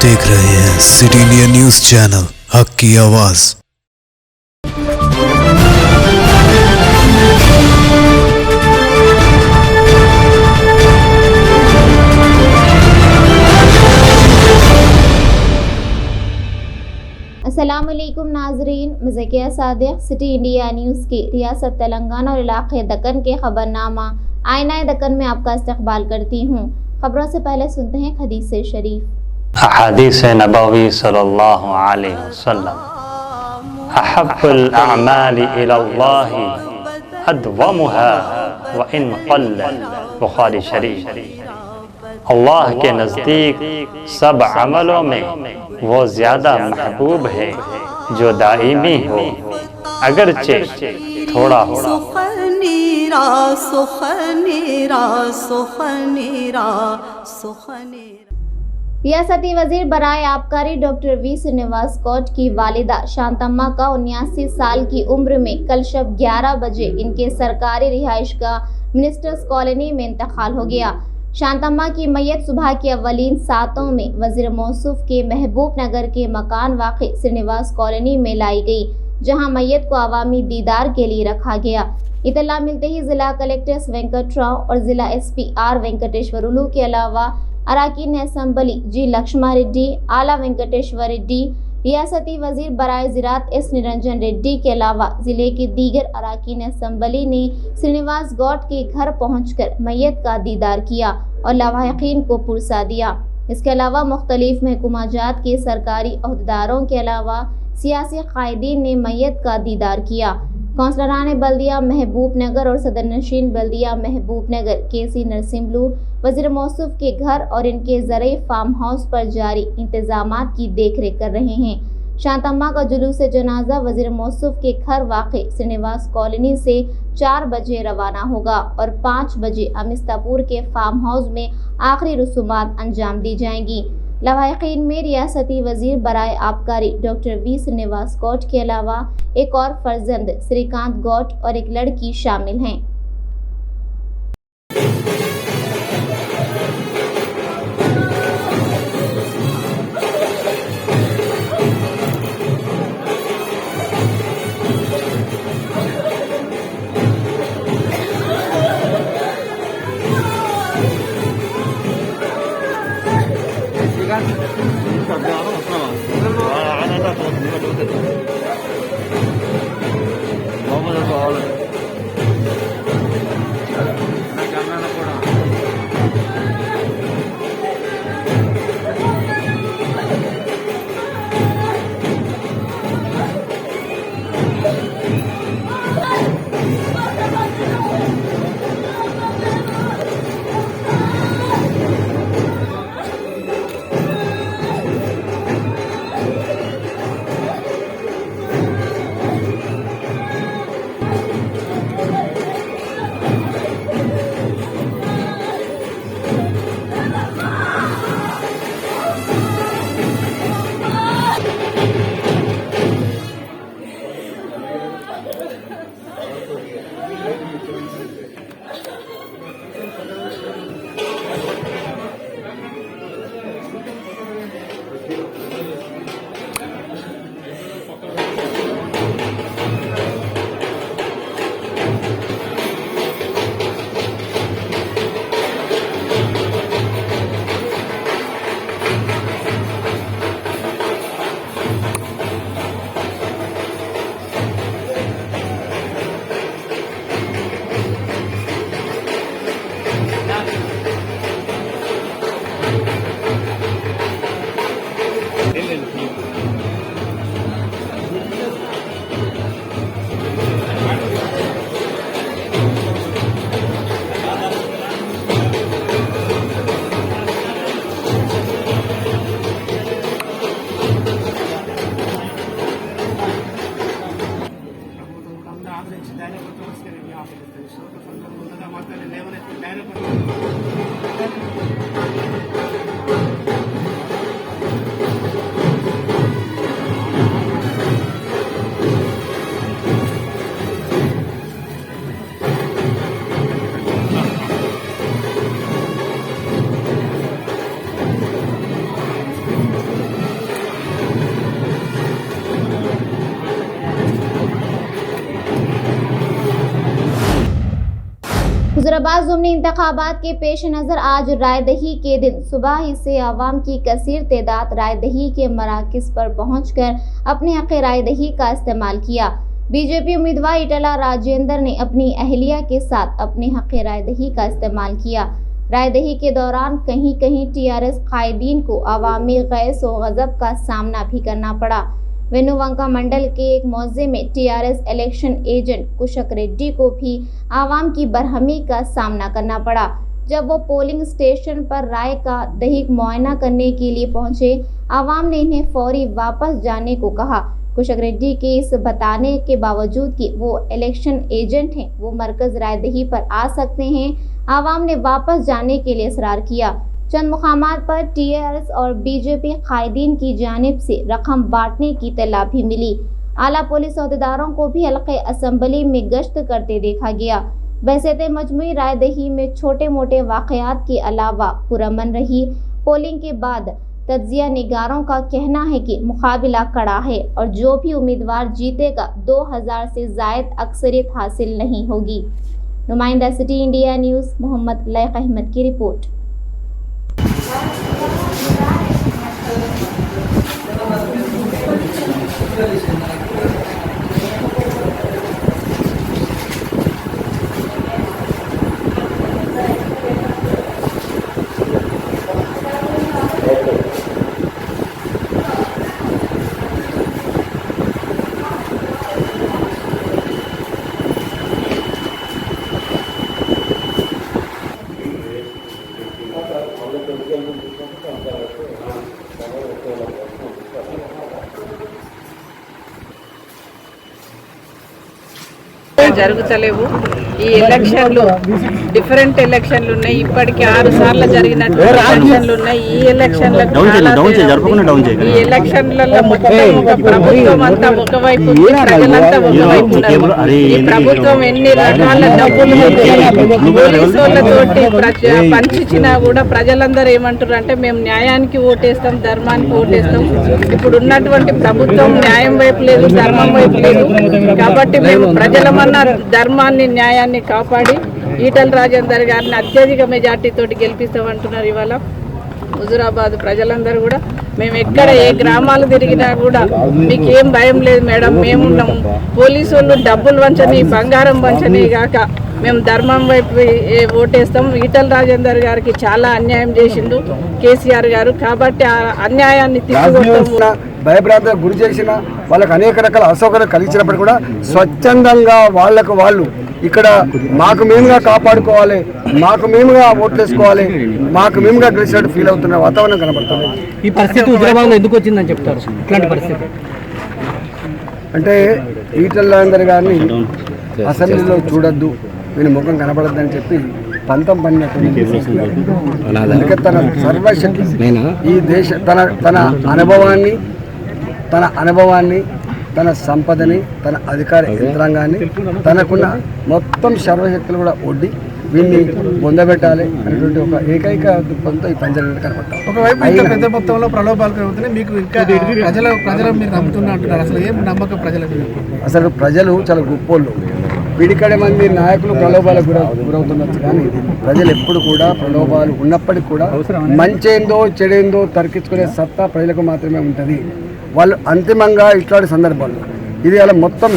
देख रहे हैं सिटी इंडिया न्यूज चैनल, हक की आवाज। अस्सलाम वालेकुम नाजरीन, मज़किया सादिक सिटी इंडिया न्यूज़ की रियासत तेलंगाना और इलाक़े दक्कन के खबरनामा आईना दक्कन में आपका इस्तकबाल करती हूँ। खबरों से पहले सुनते हैं हदीस शरीफ। हदीस नबवी सल्लल्लाहु अलैहि वसल्लम, अहब्बुल अअमालि इलल्लाहि अदवमुहा व इन क़ल्ल, बुखारी शरीफ। अल्लाह के नज़दीक सब अमलों में वो ज़्यादा महबूब है जो दाइमी हो, अगरचे थोड़ा हो। रियासती वजीर बराए आबकारी डॉक्टर वी श्रीनिवास गौड की वालिदा शांतम्मा का 79 साल की उम्र में कल शब 11 बजे इनके सरकारी रिहाइशगाह मिनिस्टर्स कॉलोनी में इंतकाल हो गया। शांतम्मा की मैयत सुबह के अव्वलीन सातों में वजीर मौसूफ के महबूब नगर के मकान वाक़ई श्रीनिवास कॉलोनी में लाई गई, जहां मैयत को अवामी दीदार के लिए रखा गया। इतला मिलते ही जिला कलेक्टर वेंकट राव और जिला एसपी आर वेंकटेश्वरुलु के अलावा अराकीन असम्बली जी लक्ष्मा रेड्डी, आला वेंकटेश्वर रेड्डी, रियासती वजीर बराए ज़राअत एस निरंजन रेड्डी के अलावा जिले के दीगर अराकीन असम्बली ने श्रीनिवास गौड के घर पहुंचकर मैयत का दीदार किया और लवाहिकीन को पुरसा दिया। इसके अलावा मुख्तलिफ महकूमाजात के सरकारी अहदेदारों के अलावा सियासी कायदीन ने मैयत का दीदार किया। कौंसलरान बल्दिया महबूब नगर और सदर नशीन बल्दिया महबूब नगर केसी नरसिम्हलू वजीर मौसूफ के घर और इनके ज़रई फार्म हाउस पर जारी इंतजामात की देखरेख कर रहे हैं। शांतम्मा का जुलूस जनाजा वजीर मौसूफ के घर वाक़ई श्रीनिवास कॉलोनी से 4 बजे रवाना होगा और 5 बजे अमिस्तापुर के फार्म हाउस में आखिरी रसूमात अंजाम दी जाएंगी। लवाहिकीन में रियासती वजीर बराए आबकारी डॉक्टर वी श्रीनिवास गौड के अलावा एक और फर्जंद श्रीकांत गौड और एक लड़की शामिल हैं। ज़मनी इंतखाबात के पेश नज़र आज रायदही के दिन सुबह ही से आवाम की कसीर तादाद रायदही के मराकज़ पर पहुंचकर अपने हक़ रायदही का इस्तेमाल किया। बीजेपी उम्मीदवार इटला राजेंद्र ने अपनी अहलिया के साथ अपने हक़ रायदही का इस्तेमाल किया। रायदही के दौरान कहीं कहीं टीआरएस कायदीन को अवामी गैस व गज़ब का सामना भी करना पड़ा। वेनुवंका मंडल के एक मौजे में टीआरएस इलेक्शन एजेंट कुशक रेड्डी को भी आवाम की बरहमी का सामना करना पड़ा। जब वो पोलिंग स्टेशन पर राय का दैहिक मुआयना करने के लिए पहुंचे, आवाम ने इन्हें फौरी वापस जाने को कहा। कुशक रेड्डी के इस बताने के बावजूद कि वो इलेक्शन एजेंट हैं, वो मरकज़ रायदही पर आ सकते हैं, आवाम ने वापस जाने के लिए इसरार किया। चंद मुकामात पर टीआरएस और बीजेपी कायदीन की जानिब से रकम बांटने की इत्तला भी मिली। आला पुलिस अहदेदारों को भी हल्के असम्बली में गश्त करते देखा गया। बहसते मजमूई रायदही में छोटे मोटे वाक़यात के अलावा पुरअमन रही। पोलिंग के बाद तज्जिया निगारों का कहना है कि मुकाबला कड़ा है और जो भी उम्मीदवार जीतेगा 2000 से ज़ायद अक्सरियत हासिल नहीं होगी। नुमाइंदा city India news Mohammad Laiq Ahmed की रिपोर्ट। జరుగుతలేవు। ఈ ఎలక్షన్లు డిఫరెంట్ ఎలక్షన్లు ఉన్నాయి, ఇప్పటికి 6 సార్లు జరిగినట్టు ఎలక్షన్లు ఉన్నాయి। ఈ ఎలక్షన్లకు ఈ ఎలక్షన్లలో మొత్తం ఒక ప్రభుత్వం అంతా ఒకవైపు ఉంది, ప్రజలంతా ఒకవైపు ఉన్నారు। ఈ ప్రభుత్వం ఎన్ని రకాల డబ్బులు పోలీసులతోటి పంచిచ్చినా కూడా ప్రజలందరూ ఏమంటారు అంటే మేము న్యాయానికి ఓటేస్తాం, ధర్మానికి ఓటేస్తాం। ఇప్పుడు ఉన్నటువంటి ప్రభుత్వం న్యాయం వైపు లేదు, ధర్మం వైపు లేదు। కాబట్టి మేము ప్రజలమన్న ధర్మాన్ని న్యాయాన్ని కాపాడి ఈటల రాజేందర్ గారిని అత్యధిక మెజార్టీతోటి గెలిపిస్తామంటున్నారు। ఇవాళ హుజూరాబాద్ ప్రజలందరూ కూడా మేము ఎక్కడ ఏ గ్రామాలు తిరిగినా కూడా మీకు ఏం భయం లేదు మేడం, మేమున్నాము। పోలీసు వాళ్ళు డబ్బులు వంచని బంగారం వంచని గాక మేము ధర్మం వైపు ఓటేస్తాం। ఈటల రాజేందర్ గారికి చాలా అన్యాయం చేసిండు కేసీఆర్ గారు, కాబట్టి ఆ అన్యాయాన్ని తీసుకుంటాము। భయభ్రాంతులకు గురి చేసిన వాళ్ళకి అనేక రకాల అసౌకర్యం కలిగించినప్పుడు కూడా స్వచ్ఛందంగా వాళ్ళకు వాళ్ళు ఇక్కడ మాకు మేముగా కాపాడుకోవాలి, మాకు మేముగా ఓట్లేసుకోవాలి, మాకు మేముగా గెలిచినట్టు ఫీల్ అవుతున్న వాతావరణం కనబడుతుంది। ఈ పరిస్థితి హుజూరాబాద్లో ఎందుకు వచ్చిందని చెప్తారు? ఇట్లాంటి పరిస్థితి అంటే ఈటల రాజేందర్ గారిని అసెంబ్లీలో చూడొద్దు, వీళ్ళ ముఖం కనబడద్దని చెప్పి పంతం పడినటువంటి అందుకే తన సర్వశక్తి ఈ దేశ తన అనుభవాన్ని తన సంపదని, తన అధికార యంత్రాంగాన్ని, తనకున్న మొత్తం సర్వశక్తులు కూడా ఒడ్డి వీళ్ళని పొందబెట్టాలి అనేటువంటి ఒక ఏకైక దృక్పథంతో ఈ పంచాయతీ కనబడతాం। ఒకవైపు ఇంకా పెద్ద మొత్తంలో ప్రలోభాలు కలుగుతున్నాయి, మీకు ఇంకా ప్రజలు మీరు నమ్ముతున్నా అంటున్నారు, అసలు ఏం నమ్మకం ప్రజలకు? అసలు ప్రజలు చాలా గొప్పోళ్ళు, పిడికడ మంది నాయకులు ప్రలోభాలకు గురవుతున్నారు, కానీ ప్రజలు ఎప్పుడు కూడా ప్రలోభాలు ఉన్నప్పటికీ కూడా మంచేందో చెడేందో తర్కించుకునే సత్తా ప్రజలకు మాత్రమే ఉంటుంది। వాళ్ళు అంతిమంగా ఇట్లాంటి సందర్భాలు ఇది అలా మొత్తం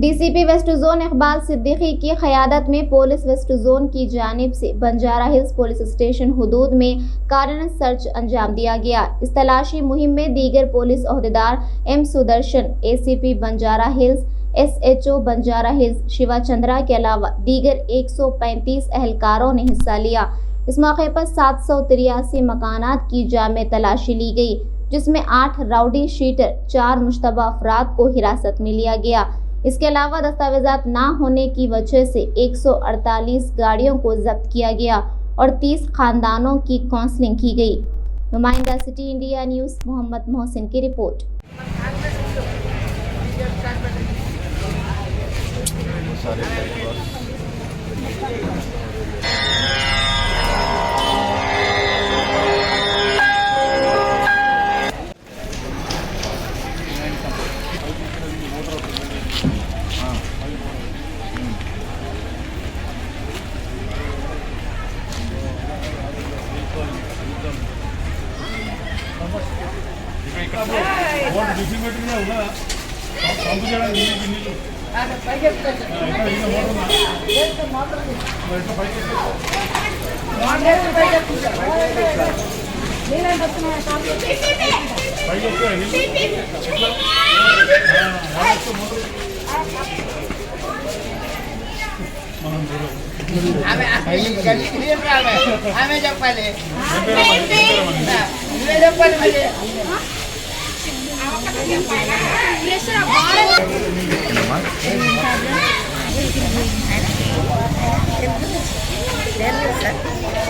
DCP west zone Iqbal Siddiqui की क़यादत में पुलिस वेस्ट जोन की जानिब से बंजारा हिल्स पुलिस स्टेशन हुदूद में कारणन सर्च अंजाम दिया गया। इस तलाशी मुहिम में दीगर पुलिस अहदेदार M Sudarshan, ACP Banjara hills, SHO Banjara hills Shiva Chandra के अलावा दीगर 135 एहलकारों ने हिस्सा लिया। इस मौके पर 783 मकानात की जामे तलाशी ली गई, जिसमें 8 राउडी शीटर, 4 मुश्तबा अफराद को हिरासत में लिया गया। इसके अलावा दस्तावेजात ना होने की वजह से 148 गाड़ियों को जब्त किया गया और 30 खानदानों की काउंसलिंग की गई। नुमाइंदा city India news Mohammad Mohsin की रिपोर्ट।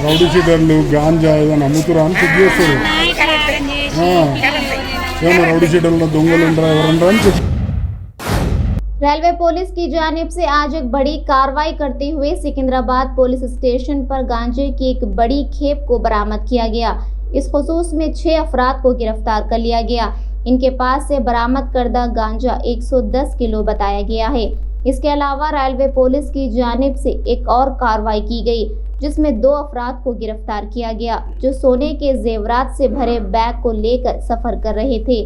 రౌడీ షీటర్లు గాంజా ఏదైనా అమ్ముతురా అని చెక్ చేస్తారు. ఏమన్నా రౌడీ షీటర్లు దొంగలు ఉండరా ఎవరుండరా అని చెప్పి. रेलवे पुलिस की जानिब से आज एक बड़ी कार्रवाई करते हुए सिकंदराबाद पुलिस स्टेशन पर गांजे की एक बड़ी खेप को बरामद किया गया। इस खुसूस में 6 अफराद को गिरफ्तार कर लिया गया। इनके पास से बरामद करदा गांजा 110 किलो बताया गया है। इसके अलावा रेलवे पुलिस की जानिब से एक और कार्रवाई की गई जिसमें 2 अफराद को गिरफ्तार किया गया जो सोने के जेवरात से भरे बैग को लेकर सफर कर रहे थे।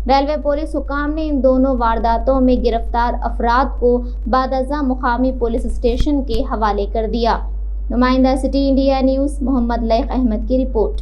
रेलवे पुलिस हुकाम ने इन दोनों वारदातों में गिरफ्तार अफराद को बादअज़ा मुकामी पुलिस स्टेशन के हवाले कर दिया। नुमाइंदा city India news Mohammad Laiq Ahmed की रिपोर्ट।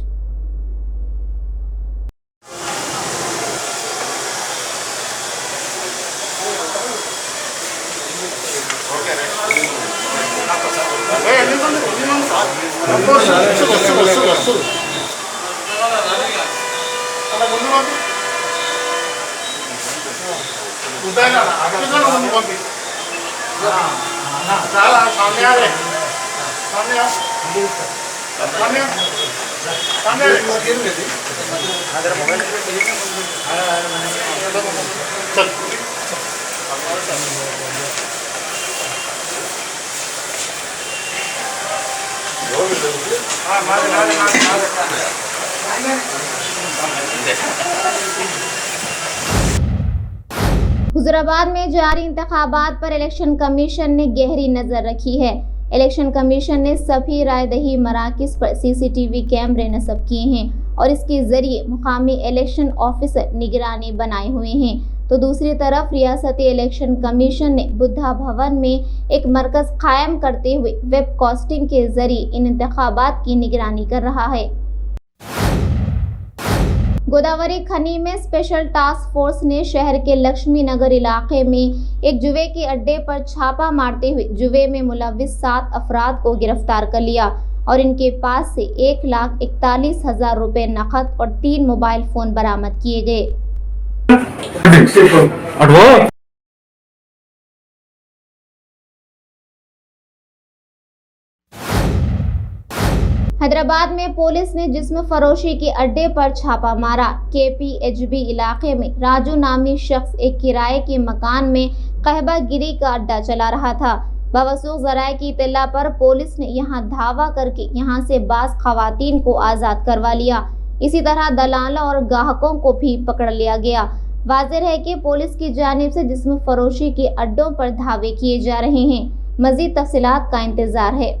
हुजूराबाद में जारी इंतखाबात पर इलेक्शन कमीशन ने गहरी नजर रखी है। इलेक्शन कमीशन ने सभी रायदही मराकिज पर सीसीटीवी कैमरे नस्ब किए हैं और इसके जरिए मुकामी इलेक्शन ऑफिसर निगरानी बनाए हुए हैं। तो दूसरी तरफ रियासती इलेक्शन कमीशन ने बुद्धा भवन में एक मरकज कायम करते हुए वेब कास्टिंग के जरिए इन इंतखाबात की निगरानी कर रहा है। गोदावरी खनी में स्पेशल टास्क फोर्स ने शहर के लक्ष्मी नगर इलाके में एक जुए के अड्डे पर छापा मारते हुए जुए में मुलविस 7 अफराद को गिरफ्तार कर लिया और इनके पास से 1,41,000 रुपए नकद और 3 मोबाइल फोन बरामद किए गए। हैदराबाद में पुलिस ने जिस्म फरोशी के अड्डे पर छापा मारा। KPHB इलाके में राजू नामी शख्स एक किराए के मकान में कहबा गिरी का अड्डा चला रहा था। बवसूख ज़राए की इत्तला पर पुलिस ने यहां धावा करके यहां से बास खवातीन को आज़ाद करवा लिया। इसी तरह दलालों और ग्राहकों को भी पकड़ लिया गया। वाज़ेह है कि पुलिस की जानिब से जिस्म फरोशी के अड्डों पर धावे किए जा रहे हैं। मज़ीद तफसीलात का इंतजार है।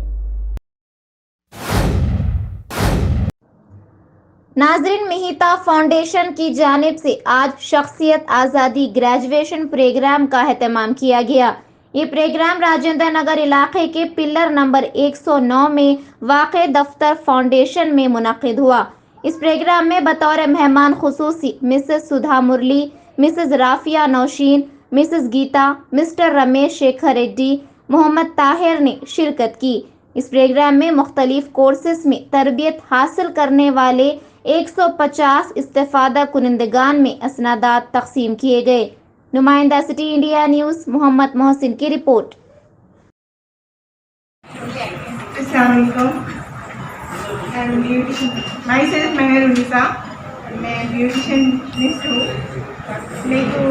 नाजरीन, मिहिता फाउंडेशन की जानिब से आज शख्सियत आज़ादी ग्रेजुएशन प्रोग्राम का एहतमाम किया गया। ये प्रोग्राम राजेंद्र नगर इलाके के पिलर नंबर 109 में वाक़े दफ्तर फाउंडेशन में मुनक़िद हुआ। इस प्रोग्राम में बतौर मेहमान खुसूसी Mrs Sudha Murali, Mrs Rafia Nausheen, Mrs Geeta, Mr Ramesh Shekhar Reddy, Mohammed Tahir ने शिरकत की। इस प्रोग्राम में मुख्तलिफ कोर्सेस में तरबियत हासिल करने वाले 150 इस्तेफादा कुनिंदगान में असनादात तकसीम किए गए। नुमाइंदा city India news Mohammad Mohsin की रिपोर्ट। माइसेल्फ मेहरुनिसा, मैं ब्यूटिशियनिस्ट हूँ। मेरे को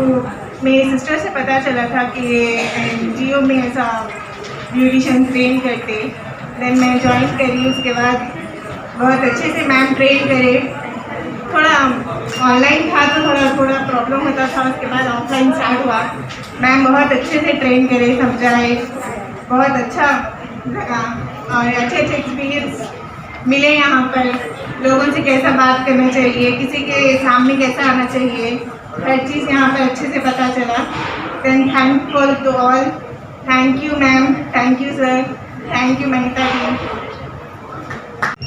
मेरी सिस्टर से पता चला था कि NGO में ऐसा ब्यूटिशियन ट्रेन करते। देन मैं ज्वाइन करी। उसके बाद बहुत अच्छे से मैम ट्रेन करे। थोड़ा ऑनलाइन था तो थोड़ा प्रॉब्लम होता था। उसके बाद ऑफलाइन स्टार्ट हुआ। मैम बहुत अच्छे से ट्रेन करे, समझाए, बहुत अच्छा लगा और अच्छे एक्सपीरियंस मिले यहाँ पर। लोगों से कैसा बात करना चाहिए, किसी के सामने कैसा आना चाहिए, हर चीज़ यहाँ पर अच्छे से पता चला। Then thankful to all. Thank you ma'am, thank you sir, thank you Mahita ji.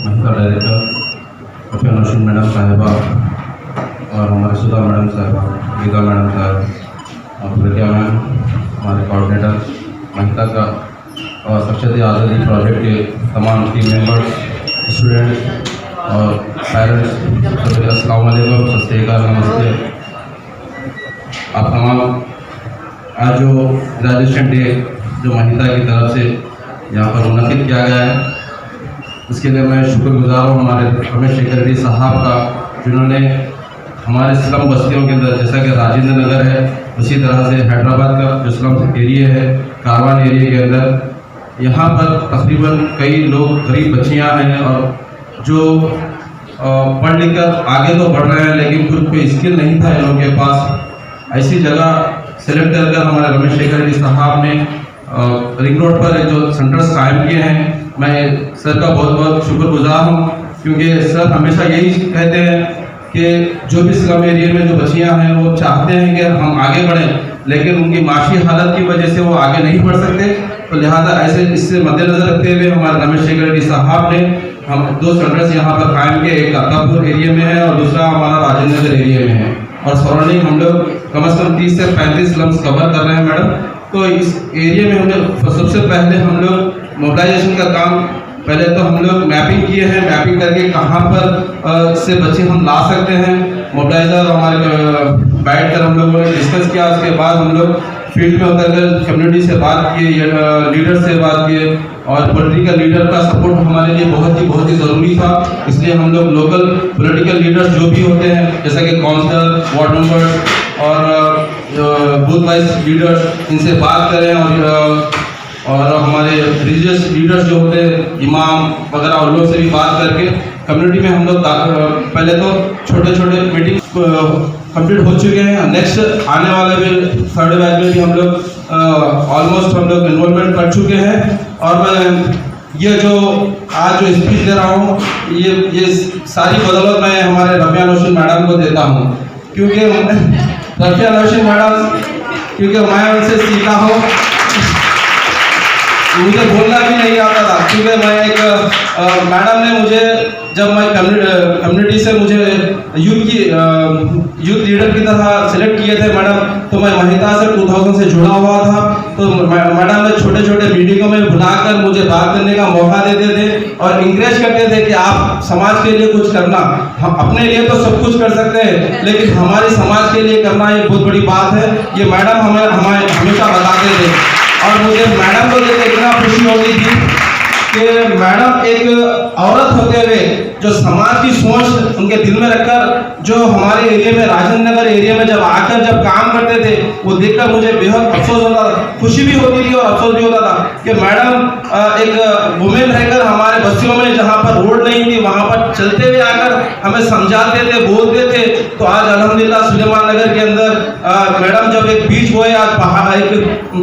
Mahita director doctor Nausheen madam साहिबा और हमारे सुधा मैडम साहिबा, गीता मैडम साहब और प्रज्ञा मैम, हमारे कोऑर्डिनेटर महिता का और शख्सियत आज़ादी प्रोजेक्ट के तमाम टीम मेंबर्स, स्टूडेंट्स और पेरेंट्स, सभी अस्सलाम वालेकुम, सत श्री अकाल, नमस्ते। आप तमाम आज जो ग्रेजुएशन डे जो महिता की तरफ से यहाँ पर मुनक़िद किया गया है, इसके लिए मैं शुक्रगुजार हूँ हमारे रमेश शेखर रेड्डी साहब का, जिन्होंने हमारे स्लम बस्तियों के अंदर, जैसा कि राजेंद्र नगर है, उसी तरह से हैदराबाद का जो स्लम एरिया है, कारवान एरिया के अंदर, यहाँ पर तकरीबन कई लोग गरीब बच्चियाँ हैं और जो पढ़ लिख कर आगे तो बढ़ रहे हैं, लेकिन कुछ कोई स्किल नहीं था इन लोगों के पास। ऐसी जगह सेलेक्ट कर हमारे रमेश शेखर रेड्डी साहब ने रिंग रोड पर जो सेंटर्स कायम किए हैं, मैं सर का बहुत बहुत शुक्रगुजार हूँ, क्योंकि सर हमेशा यही कहते हैं कि जो भी स्लम एरिया में जो बच्चियाँ हैं वो चाहते हैं कि हम आगे बढ़ें, लेकिन उनकी माशी हालत की वजह से वो आगे नहीं बढ़ सकते। तो लिहाजा ऐसे इससे मद्देनज़र रखते हुए हमारे रमेश शेखर रेड्डी साहब ने हम 2 सेंटर्स यहाँ पर कायम किए, एक अत्तापुर एरिया में है और दूसरा हमारा राजेंद्र नगर एरिया में है, और सराउंडिंग हम लोग कम से कम 30 से 35 स्लम्स कवर कर रहे हैं मैडम। तो इस एरिया में हमने सबसे पहले हम लोग मोबिलाइजेशन का काम, पहले तो हम लोग मैपिंग किए हैं, मैपिंग करके कहाँ पर से बच्चे हम ला सकते हैं, मोबिलाइजर हमारे बैठ कर हम लोगों ने डिस्कस किया। उसके बाद हम लोग फील्ड में उतरकर कम्युनिटी से बात किए, लीडर से बात किए, और पॉलिटिकल लीडर का सपोर्ट हमारे लिए बहुत ही ज़रूरी था। इसलिए हम लोग लोकल पॉलिटिकल लीडर्स जो भी होते हैं, जैसा कि काउंसलर, वार्ड मेंबर और बूथ वाइज लीडर्स, इनसे बात करें और हमारे रिलीजियस लीडर्स जो होते हैं, इमाम वगैरह, उन लोगों से भी बात करके कम्युनिटी में हम लोग पहले तो छोटे छोटे मीटिंग कंप्लीट हो चुके हैं। नेक्स्ट आने वाले भी 3rd बैच में भी हम लोग ऑलमोस्ट हम लोग इन्वॉल्वमेंट कर चुके हैं। और मैं ये जो आज जो स्पीच दे रहा हूँ, ये सारी बदौलत मैं हमारे रफिया नौशीन मैडम को देता हूँ, क्योंकि रफिया नौशीन मैडम, क्योंकि मैं उनसे सीखा हूँ। मुझे बोलना भी नहीं आता था, क्योंकि मैं एक मैडम ने मुझे, जब मैं कम्युनिटी से मुझे यूथ लीडर की तरह सिलेक्ट किए थे मैडम, तो मैं महिता से 2000 से जुड़ा हुआ था। तो मैडम ने छोटे छोटे मीटिंगों में बुलाकर मुझे बात करने का मौका देते थे और इंकरेज करते थे कि आप समाज के लिए कुछ करना। हम अपने लिए तो सब कुछ कर सकते हैं, लेकिन हमारे समाज के लिए करना ये बहुत बड़ी बात है। ये मैडम हमें हमेशा बताते थे, और मुझे मैडम को लेकर इतना खुशी होती थी कि मैडम एक औरत होते हुए जो समाज की सोच उनके दिल में रखकर, जो हमारे एरिया में, राजेंद्र नगर एरिया में जब आकर जब काम करते थे, वो देखकर मुझे बेहद अफसोस होता था, खुशी भी होती थी और अफसोस भी होता था कि मैडम एक वुमेन रहकर हमारे बस्तियों में जहाँ पर रोड नहीं थी, वहाँ पर चलते हुए आकर हमें समझाते थे, बोलते थे। तो आज अल्हम्दुलिल्लाह सुलेमान नगर के अंदर मैडम जब एक बीच बोए, आज पहाड़ एक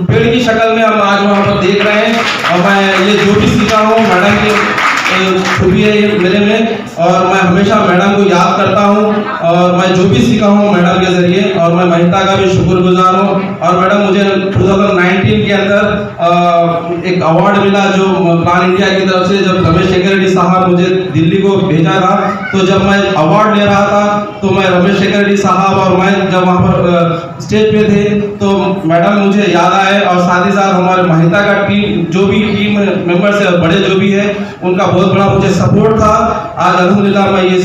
पेड़ की शक्ल में हम आज वहाँ पर देख रहे हैं। और मैं ये जो भी सीखा हूँ मैडम की खूबी है ये मेरे में, और मैं हमेशा मैडम को याद करता हूँ, और मैं जो भी सीखा हूँ मैडम के ज़रिए, और मैं महिता का भी शुक्रगुजार हूँ। और मैडम मुझे 2019 के अंदर एक अवार्ड मिला जो प्लान इंडिया की तरफ से, जब रमेश शेखर रेड्डी साहब मुझे दिल्ली को भेजा था। तो जब मैं अवार्ड ले रहा था, तो मैं रमेश शेखर रेड्डी साहब और मैं जब वहाँ पर स्टेज पे थे, तो मैडम मुझे याद आए, और साथ ही साथ हमारे महिता का टीम, जो भी टीम मेंबर्स है, बड़े जो भी है, उनका बहुत बड़ा मुझे सपोर्ट था। आज अल्हम्दुलिल्लाह मैं ये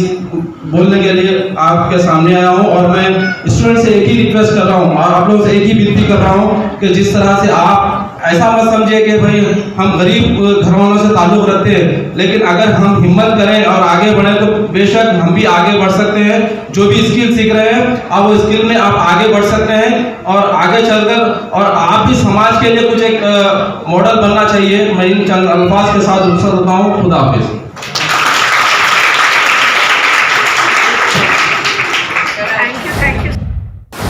बोलने के लिए आपके सामने आया हूँ, और मैं स्टूडेंट से एक ही रिक्वेस्ट कर रहा हूँ, और आप लोगों से एक ही विनती कर रहा हूँ कि जिस तरह से आप ऐसा मत समझिए कि भाई हम गरीब घर वालों से ताल्लुक़ रखते हैं, लेकिन अगर हम हिम्मत करें और आगे बढ़ें तो बेशक हम भी आगे बढ़ सकते हैं। जो भी स्किल सीख रहे हैं, आप वो स्किल में आप आगे बढ़ सकते हैं, और आगे चलकर और आप भी समाज के लिए कुछ एक मॉडल बनना चाहिए। मैं इन चंद अल्फाज के साथ रुखसत होता हूँ। खुदा हाफिज़।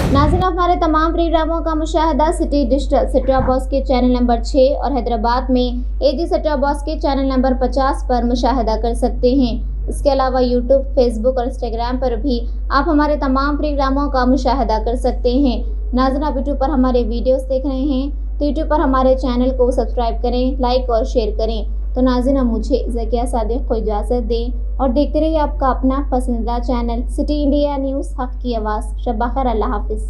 नाज़रीन, हमारे तमाम प्रोग्रामों का मुशाहिदा city digital set top box के चैनल नंबर 6 और हैदराबाद में एजी सेट टॉप बॉक्स के चैनल नंबर 50 पर मुशाहिदा कर सकते हैं। इसके अलावा यूट्यूब, फेसबुक और इंस्टाग्राम पर भी आप हमारे तमाम प्रोग्रामों का मुशाहिदा कर सकते हैं। नाज़रीन, आप यूट्यूब पर हमारे वीडियोस देख रहे हैं तो यूट्यूब पर हमारे चैनल को सब्सक्राइब करें, लाइक और शेयर करें। तो नाज़रीन, मुझे ज़किया सादिक को इजाज़त दें और देखते रहिए आपका अपना पसंदीदा चैनल सिटी इंडिया न्यूज़, हक़ की आवाज़। शब खैर, अल्लाह हाफ़िज़।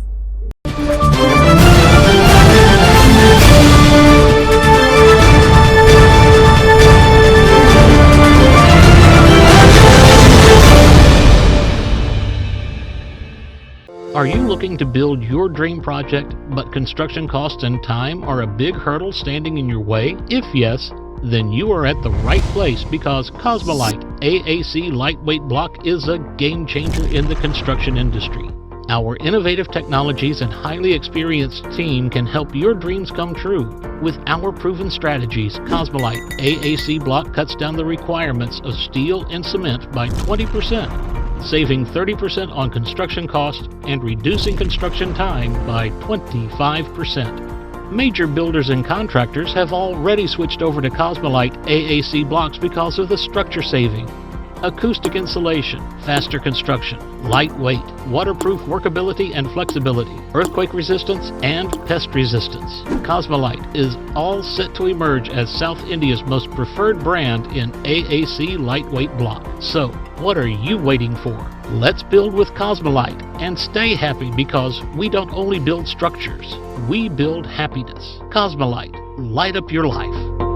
Are you looking to build your dream project, but construction costs and time are a big hurdle standing in your way? If yes, then you are at the right place, because Cosmolite AAC lightweight block is a game changer in the construction industry. Our innovative technologies and highly experienced team can help your dreams come true. With our proven strategies, Cosmolite AAC block cuts down the requirements of steel and cement by 20%. saving 30% on construction costs and reducing construction time by 25%. Major builders and contractors have already switched over to Cosmolite AAC blocks because of the structure saving, acoustic insulation, faster construction, lightweight, waterproof workability and flexibility, earthquake resistance, and pest resistance. Cosmolite is all set to emerge as South India's most preferred brand in AAC lightweight block. So, what are you waiting for? Let's build with Cosmolite and stay happy, because we don't only build structures, we build happiness. Cosmolite, light up your life.